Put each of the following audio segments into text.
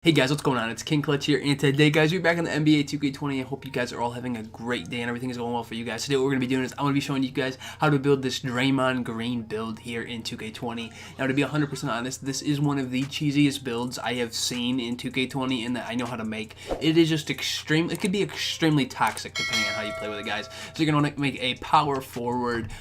Hey guys, what's going on? It's King Clutch here, and today guys, we're back on the NBA 2K20. I hope you guys are all having a great day and everything is going well for you guys. Today what we're going to be doing is I'm going to be showing you guys how to build this Draymond green build here in 2K20. Now to be 100% honest, this is one of the cheesiest builds I have seen in 2K20 and that I know how to make. It is just extreme, it could be extremely toxic depending on how you play with it, guys. So you're going to want to make a power forward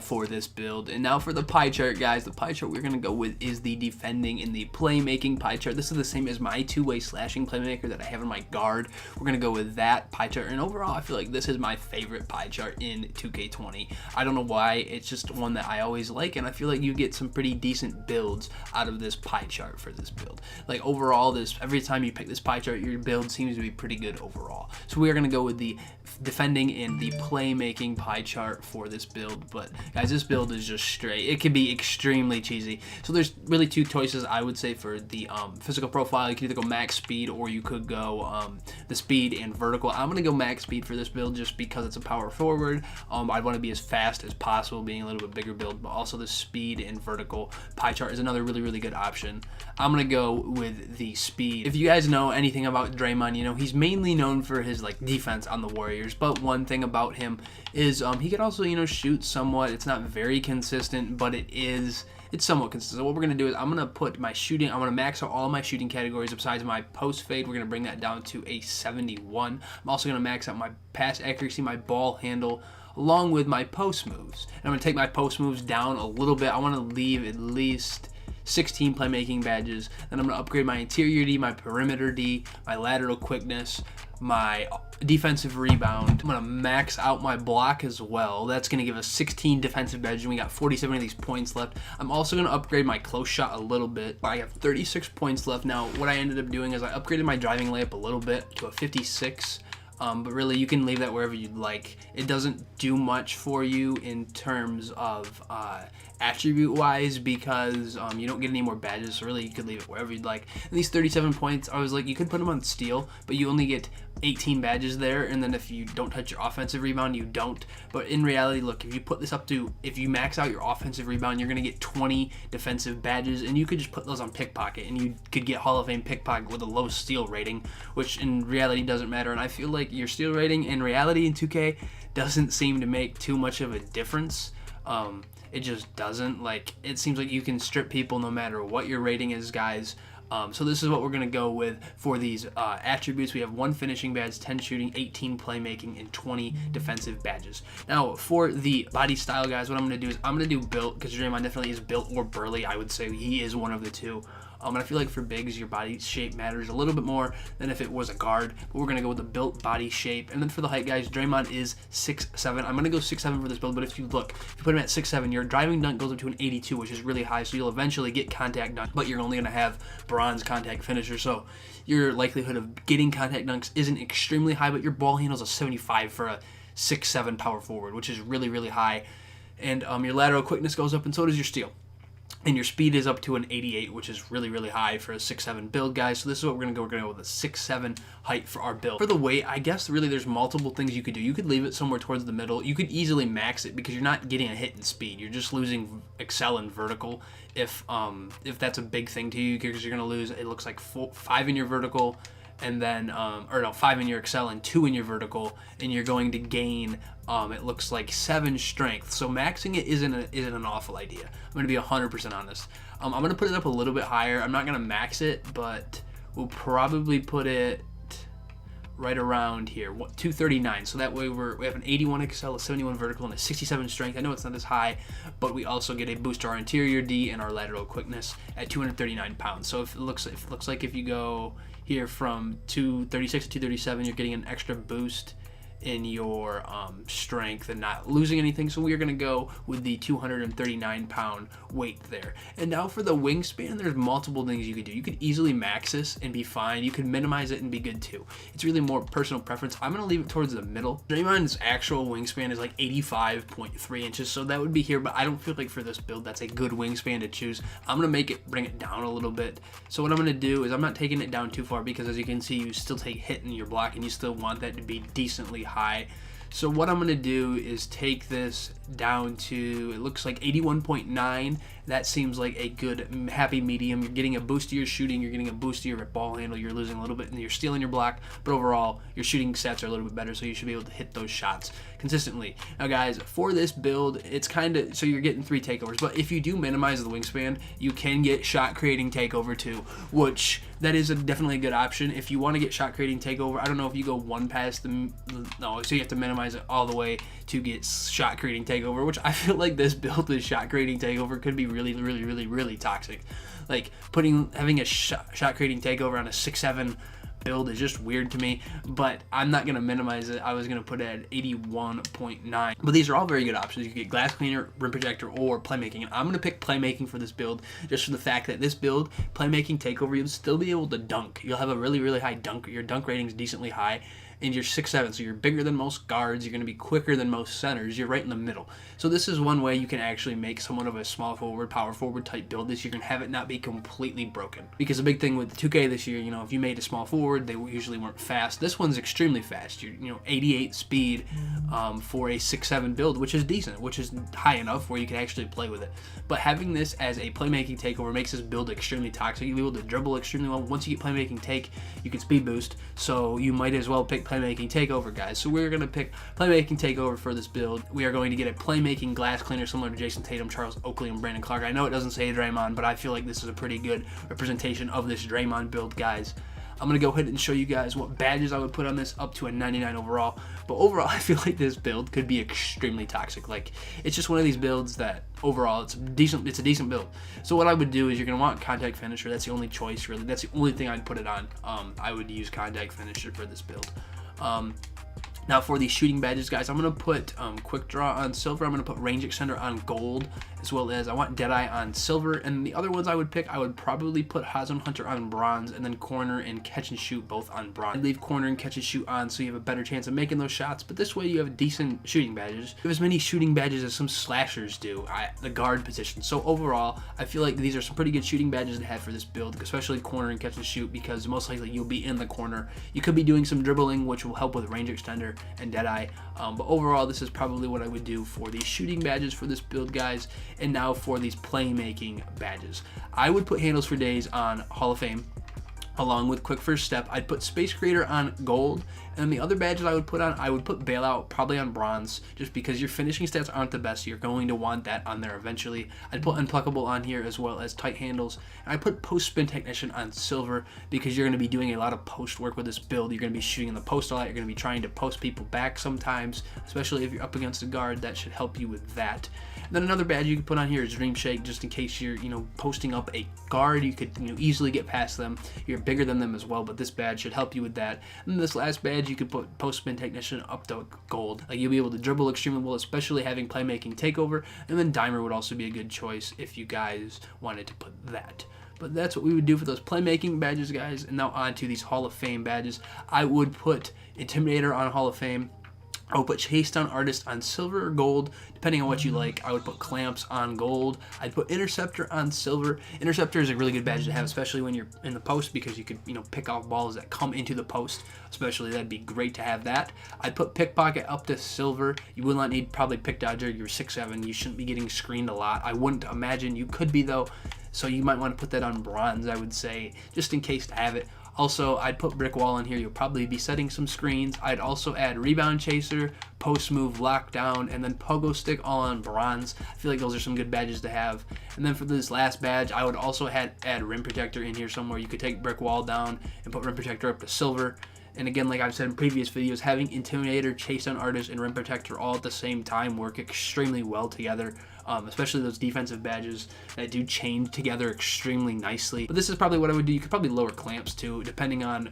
for this build. And now for the pie chart, guys, the pie chart we're going to go with is the defending and the playmaking pie chart. This is the same as my two-way slashing playmaker that I have in my guard. We're gonna go with that pie chart, and overall I feel like this is my favorite pie chart in 2K20. I don't know why, it's just one that I always like, and I feel like you get some pretty decent builds out of this pie chart for this build. Like overall, every time you pick this pie chart, your build seems to be pretty good overall. So we are gonna go with the defending and the playmaking pie chart for this build. But guys, this build is just straight. It can be extremely cheesy. So there's really two choices I would say for the physical profile. You can either go max speed or you could go the speed and vertical. I'm gonna go max speed for this build just because it's a power forward. I want to be as fast as possible, being a little bit bigger build, but also the speed and vertical pie chart is another really good option. I'm gonna go with the speed. If you guys know anything about Draymond, you know he's mainly known for his like defense on the Warriors, but one thing about him is he can also, you know, shoot somewhat. It's not very consistent, but it's somewhat consistent. So what we're going to do is I'm going to put my shooting, I'm going to max out all my shooting categories besides my post fade. We're going to bring that down to a 71. I'm also going to max out my pass accuracy, my ball handle, along with my post moves. And I'm going to take my post moves down a little bit. I want to leave at least 16 playmaking badges. Then I'm going to upgrade my interior D, my perimeter D, my lateral quickness, my defensive rebound. I'm going to max out my block as well. That's going to give us 16 defensive badges, and we got 47 of these points left. I'm also going to upgrade my close shot a little bit. I have 36 points left. Now, what I ended up doing is I upgraded my driving layup a little bit to a 56. But really, you can leave that wherever you'd like. It doesn't do much for you in terms of attribute-wise because you don't get any more badges, so really you could leave it wherever you'd like. And these 37 points, I was like, you could put them on steal, but you only get 18 badges there, and then if you don't touch your offensive rebound, you don't. But in reality, look, if you put this up to, if you max out your offensive rebound, you're going to get 20 defensive badges, and you could just put those on pickpocket, and you could get Hall of Fame pickpocket with a low steal rating, which in reality doesn't matter. And I feel like your steal rating in reality in 2K doesn't seem to make too much of a difference. It just doesn't. Like, it seems like you can strip people no matter what your rating is, guys. So this is what we're going to go with for these attributes. We have 1 finishing badge, 10 shooting, 18 playmaking, and 20 defensive badges. Now, for the body style, guys, what I'm going to do is I'm going to do built, because Draymond definitely is built or burly. I would say he is one of the two. And I feel like for bigs, your body shape matters a little bit more than if it was a guard. But we're going to go with the built body shape. And then for the height, guys, Draymond is 6'7". I'm going to go 6'7" for this build. But if you look, if you put him at 6'7", your driving dunk goes up to an 82, which is really high. So you'll eventually get contact dunk, but you're only going to have bronze contact finisher. So your likelihood of getting contact dunks isn't extremely high, but your ball handle is a 75 for a 6'7" power forward, which is really high. And your lateral quickness goes up, and so does your steal. And your speed is up to an 88, which is really high for a 6'7" build, guys. So this is what we're going to go. We're going to go with a 6'7" height for our build. For the weight, I guess really there's multiple things you could do. You could leave it somewhere towards the middle. You could easily max it because you're not getting a hit in speed. You're just losing excel and vertical if that's a big thing to you, because you're going to lose, it looks like 5 in your vertical, and then 5 in your excel and 2 in your vertical, and you're going to gain it looks like 7 strength. So maxing it isn't an awful idea. I'm gonna be 100% honest. I'm gonna put it up a little bit higher. I'm not gonna max it, but we'll probably put it right around here, 239. So that way we have an 81 excel, a 71 vertical, and a 67 strength. I know it's not as high, but we also get a boost to our interior D and our lateral quickness at 239 pounds. So if it looks like if you go here from 236 to 237, you're getting an extra boost in your strength and not losing anything. So we are going to go with the 239-pound weight there. And now for the wingspan, there's multiple things you could do. You could easily max this and be fine. You could minimize it and be good too. It's really more personal preference. I'm going to leave it towards the middle. Draymond's actual wingspan is like 85.3 inches, so that would be here, but I don't feel like for this build that's a good wingspan to choose. I'm going to bring it down a little bit. So what I'm going to do is I'm not taking it down too far, because as you can see, you still take hit in your block and you still want that to be decently high. So what I'm going to do is take this down to, it looks like 81.9, that seems like a good happy medium. You're getting a boost to your shooting, you're getting a boost to your ball handle, you're losing a little bit and you're stealing your block, but overall your shooting stats are a little bit better, so you should be able to hit those shots consistently. Now guys, for this build, it's kind of, so you're getting 3 takeovers, but if you do minimize the wingspan, you can get shot creating takeover too, which that is definitely a good option. If you want to get shot creating takeover, I don't know if you go one past the, no, so you have to minimize it all the way to get shot creating takeover, which I feel like this build with shot creating takeover could be really toxic. Like having a shot creating takeover on a 6-7 build is just weird to me, but I'm not going to minimize it. I was going to put it at 81.9, but these are all very good options. You can get glass cleaner, rim protector, or playmaking, and I'm going to pick playmaking for this build just for the fact that this build, playmaking takeover, you'll still be able to dunk. You'll have a really high dunk. Your dunk rating is decently high, and you're 6'7", so you're bigger than most guards, you're going to be quicker than most centers, you're right in the middle. So this is one way you can actually make somewhat of a small forward, power forward type build this year and have it not be completely broken. Because the big thing with 2K this year, you know, if you made a small forward, they usually weren't fast. This one's extremely fast. You know, 88 speed for a 6'7" build, which is decent, which is high enough where you can actually play with it. But having this as a playmaking takeover makes this build extremely toxic. You'll be able to dribble extremely well. Once you get playmaking take, you can speed boost, so you might as well pick playmaking takeover, guys. So we're going to pick playmaking takeover for this build. We are going to get a playmaking glass cleaner similar to Jason Tatum, Charles Oakley, and Brandon Clark. I know it doesn't say Draymond, but I feel like this is a pretty good representation of this Draymond build, guys. I'm going to go ahead and show you guys what badges I would put on this, up to a 99 overall. But overall, I feel like this build could be extremely toxic. Like, it's just one of these builds that overall it's a decent build. So what I would do is you're going to want contact finisher. That's the only choice, really. That's the only thing I'd put it on. I would use contact finisher for this build. Now for the shooting badges, guys, I'm going to put quick draw on silver. I'm going to put range extender on gold, as well as I want Deadeye on silver. And the other ones I would pick, I would probably put Hot Zone Hunter on bronze, and then corner and catch and shoot both on bronze. I'd leave corner and catch and shoot on so you have a better chance of making those shots, but this way you have decent shooting badges. You have as many shooting badges as some slashers do at the guard position. So overall, I feel like these are some pretty good shooting badges to have for this build, especially corner and catch and shoot, because most likely you'll be in the corner. You could be doing some dribbling, which will help with range extender and Deadeye, but overall this is probably what I would do for these shooting badges for this build, guys. And now for these playmaking badges, I would put handles for days on Hall of Fame along with quick first step. I'd put space creator on gold, and then the other badges I would put bailout probably on bronze, just because your finishing stats aren't the best. You're going to want that on there eventually. I'd put unpluckable on here, as well as tight handles, and I put post spin technician on silver, because you're going to be doing a lot of post work with this build. You're going to be shooting in the post a lot. You're going to be trying to post people back sometimes, especially if you're up against a guard. That should help you with that. And then another badge you can put on here is Dream Shake, just in case you're, you know, posting up a guard. You could, you know, easily get past them. You're bigger than them as well, but this badge should help you with that. And this last badge, you could put post spin technician up to gold. Like, you'll be able to dribble extremely well, especially having playmaking takeover. And then dimer would also be a good choice if you guys wanted to put that. But that's what we would do for those playmaking badges, guys. And now on to these Hall of Fame badges. I would put Intimidator on Hall of Fame. I would put Chase Down Artist on silver or gold, depending on what you like. I would put Clamps on gold. I'd put Interceptor on silver. Interceptor is a really good badge to have, especially when you're in the post, because you could, you know, pick off balls that come into the post. Especially, that'd be great to have that. I'd put Pickpocket up to silver. You will not need probably Pick Dodger. You're 6'7". You shouldn't be getting screened a lot. I wouldn't imagine you could be, though. So you might want to put that on bronze, I would say, just in case to have it. Also, I'd put Brick Wall in here. You'll probably be setting some screens. I'd also add Rebound Chaser, Post Move, Lockdown, and then Pogo Stick all on bronze. I feel like those are some good badges to have. And then for this last badge, I would also add Rim Protector in here somewhere. You could take Brick Wall down and put Rim Protector up to silver. And again, like I've said in previous videos, having Intimidator, Chase Down Artist, and Rim Protector all at the same time work extremely well together. Especially those defensive badges that do chain together extremely nicely. But this is probably what I would do. You could probably lower Clamps too, depending on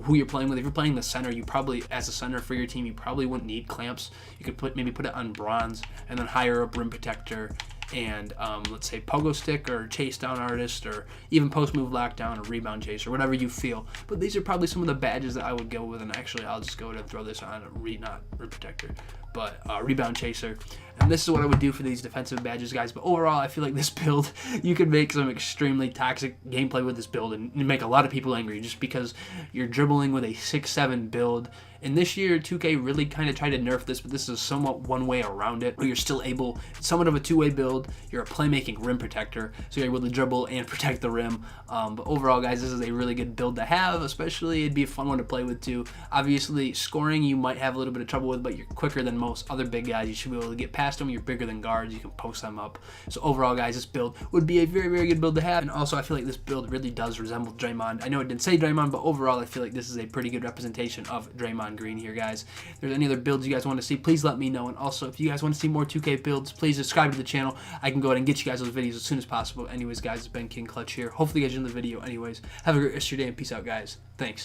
who you're playing with. If you're playing the center, you probably, as a center for your team, you probably wouldn't need Clamps. You could maybe put it on bronze, and then higher up Rim Protector, and let's say Pogo Stick or Chase Down Artist, or even Post Move Lockdown or Rebound Chaser, whatever you feel. But these are probably some of the badges that I would go with, and actually I'll just go ahead and throw this on not Rim Protector, but Rebound Chaser. And this is what I would do for these defensive badges, guys. But overall, I feel like this build, you can make some extremely toxic gameplay with this build and make a lot of people angry just because you're dribbling with a 6'7" build. And this year, 2K really kind of tried to nerf this, but this is somewhat one way around it, where you're still able, somewhat of a two-way build. You're a playmaking rim protector, so you're able to dribble and protect the rim. But overall, guys, this is a really good build to have, especially it'd be a fun one to play with too. Obviously, scoring you might have a little bit of trouble with, but you're quicker than most other big guys. You should be able to get past them. You're bigger than guards. You can post them up. So overall, guys, this build would be a very, very good build to have. And also, I feel like this build really does resemble Draymond. I know it didn't say Draymond, but overall, I feel like this is a pretty good representation of Draymond Green here, guys. If there's any other builds you guys want to see, please let me know. And also, if you guys want to see more 2K builds, please subscribe to the channel. I can go ahead and get you guys those videos as soon as possible. Anyways, guys, it's been King Clutch here. Hopefully you guys enjoyed the video. Anyways, have a great rest of your day and peace out, guys. Thanks.